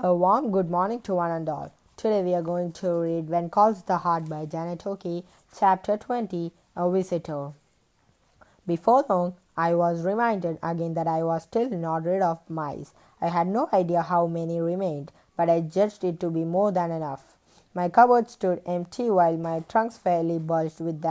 A warm good morning to one and all. Today we are going to read When Calls the Heart by Jannete Oke, Chapter 20, A Visitor. Before long, I was reminded again that I was still not rid of mice. I had no idea how many remained, but I judged it to be more than enough. My cupboard stood empty while my trunks fairly bulged with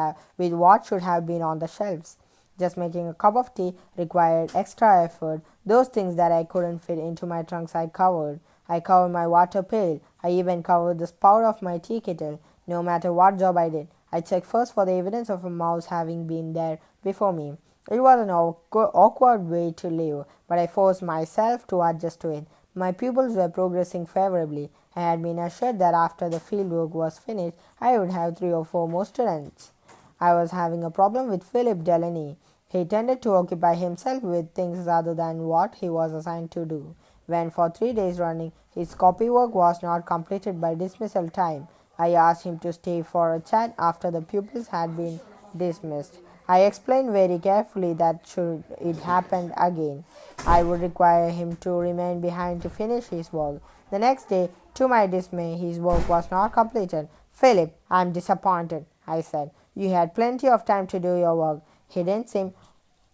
what should have been on the shelves. Just making a cup of tea required extra effort. Those things that I couldn't fit into my trunks I covered. I covered my water pail. I even covered the spout of my tea kettle. No matter what job I did, I checked first for the evidence of a mouse having been there before me. It was an awkward way to live, but I forced myself to adjust to it. My pupils were progressing favorably. I had been assured that after the field work was finished, I would have 3 or 4 more students. I was having a problem with Philip Delaney. He tended to occupy himself with things other than what he was assigned to do. When for 3 days running his copywork was not completed by dismissal time, I asked him to stay for a chat after the pupils had been dismissed. I explained very carefully that should it happen again, I would require him to remain behind to finish his work. The next day, to my dismay, his work was not completed. Philip, I am disappointed, I said. You had plenty of time to do your work. He didn't seem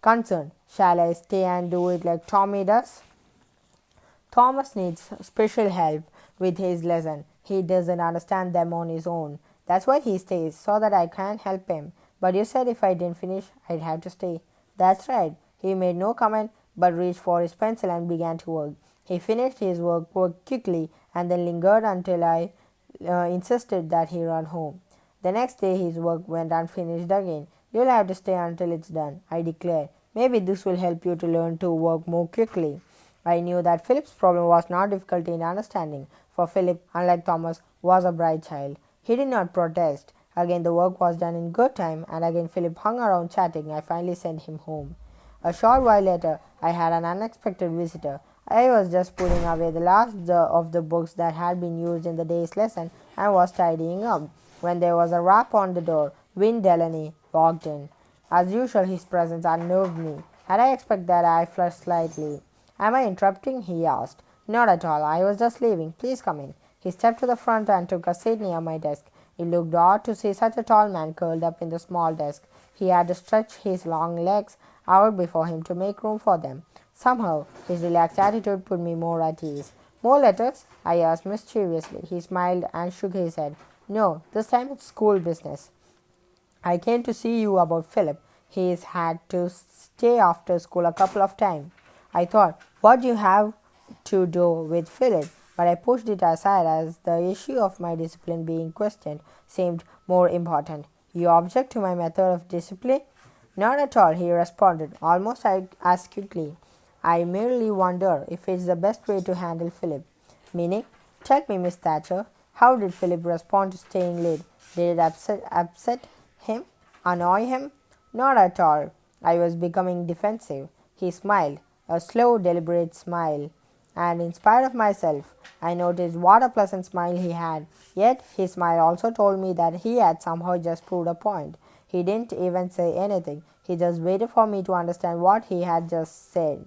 concerned. Shall I stay and do it like Tommy does? Thomas needs special help with his lesson. He doesn't understand them on his own. That's why he stays, so that I can help him. But you said if I didn't finish, I'd have to stay. That's right. He made no comment but reached for his pencil and began to work. He finished his work quickly and then lingered until I insisted that he run home. The next day his work went unfinished again. You'll have to stay until it's done, I declared. Maybe this will help you to learn to work more quickly. I knew that Philip's problem was not difficulty in understanding, for Philip, unlike Thomas, was a bright child. He did not protest. Again the work was done in good time, and again Philip hung around chatting. I finally sent him home. A short while later, I had an unexpected visitor. I was just putting away the last of the books that had been used in the day's lesson and was tidying up, when there was a rap on the door. Win Delaney walked in. As usual, his presence unnerved me, and I expect that I flushed slightly. Am I interrupting? He asked. Not at all. I was just leaving. Please come in. He stepped to the front and took a seat near my desk. It looked odd to see such a tall man curled up in the small desk. He had to stretch his long legs out before him to make room for them. Somehow, his relaxed attitude put me more at ease. More letters? I asked mischievously. He smiled and shook his head. No, this time it's school business. I came to see you about Philip. He's had to stay after school a couple of times. I thought, what do you have to do with Philip? But I pushed it aside as the issue of my discipline being questioned seemed more important. You object to my method of discipline? Not at all, he responded, almost as quickly. I merely wonder if it's the best way to handle Philip. Meaning? Tell me, Miss Thatcher, how did Philip respond to staying late? Did it upset him? Annoy him? Not at all. I was becoming defensive. He smiled, a slow, deliberate smile, and in spite of myself, I noticed what a pleasant smile he had. Yet his smile also told me that he had somehow just proved a point. He didn't even say anything. He just waited for me to understand what he had just said.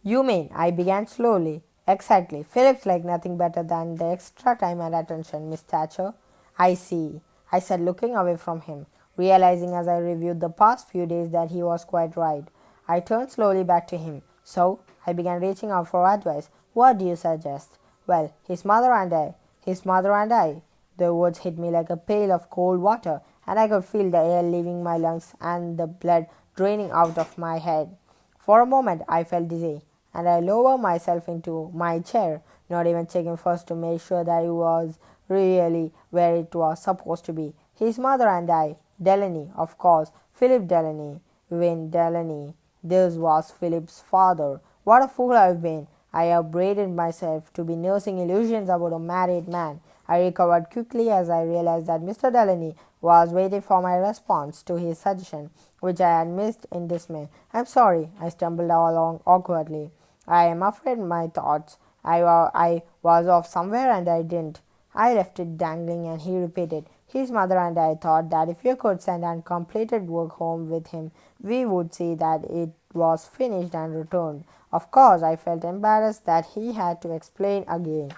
You mean, I began slowly. Exactly. Philip's like nothing better than the extra time and attention, Miss Thatcher. I see, I said, looking away from him, realizing as I reviewed the past few days that he was quite right. I turned slowly back to him. So, I began reaching out for advice. What do you suggest? Well, his mother and I. His mother and I. The words hit me like a pail of cold water, and I could feel the air leaving my lungs and the blood draining out of my head. For a moment, I felt dizzy, and I lowered myself into my chair, not even checking first to make sure that it was really where it was supposed to be. His mother and I. Delaney, of course. Philip Delaney. Win Delaney. This was Philip's father. What a fool I've been. I upbraided myself to be nursing illusions about a married man. I recovered quickly as I realized that Mr. Delaney was waiting for my response to his suggestion, which I had missed in dismay. I'm sorry, I stumbled along awkwardly. I am afraid my thoughts. I was off somewhere and I didn't. I left it dangling and he repeated, His mother and I thought that if we could send uncompleted work home with him, we would see that it was finished and returned. Of course, I felt embarrassed that he had to explain again.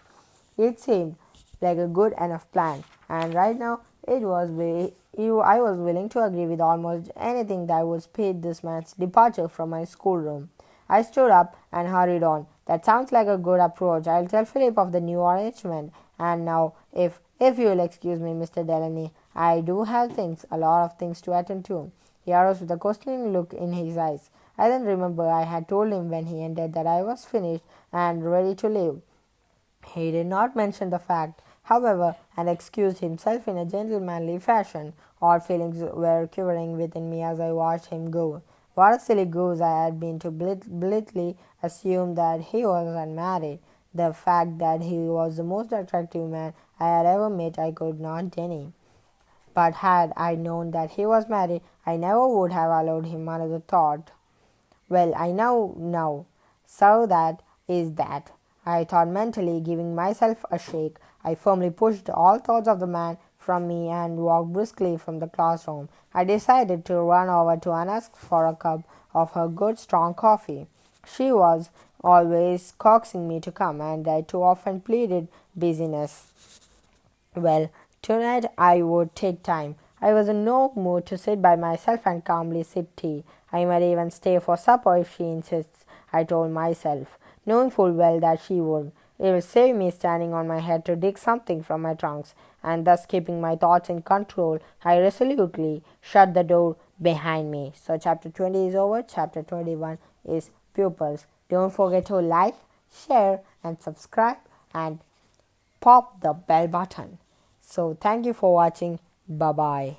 It seemed like a good enough plan, and right now I was willing to agree with almost anything that would speed this man's departure from my schoolroom. I stood up and hurried on. That sounds like a good approach. I'll tell Philip of the new arrangement. And now, if you'll excuse me, Mr. Delaney, I do have a lot of things to attend to. He arose with a questioning look in his eyes. I then remember I had told him when he entered that I was finished and ready to leave. He did not mention the fact, however, and excused himself in a gentlemanly fashion. Odd feelings were quivering within me as I watched him go. What a silly goose I had been to blithely assume that he was unmarried. The fact that he was the most attractive man I had ever met I could not deny. But had I known that he was married, I never would have allowed him another thought. Well, I now know. So that is that. I thought mentally, giving myself a shake. I firmly pushed all thoughts of the man from me and walked briskly from the classroom. I decided to run over to and ask for a cup of her good strong coffee. She was always coaxing me to come, and I too often pleaded busyness. Well, tonight I would take time. I was in no mood to sit by myself and calmly sip tea. I might even stay for supper if she insists, I told myself, knowing full well that she would. It will save me standing on my head to dig something from my trunks, and thus keeping my thoughts in control, I resolutely shut the door behind me. So chapter 20 is over. Chapter 21 is pupils. Don't forget to like, share, and subscribe, and pop the bell button. So thank you for watching. Bye bye.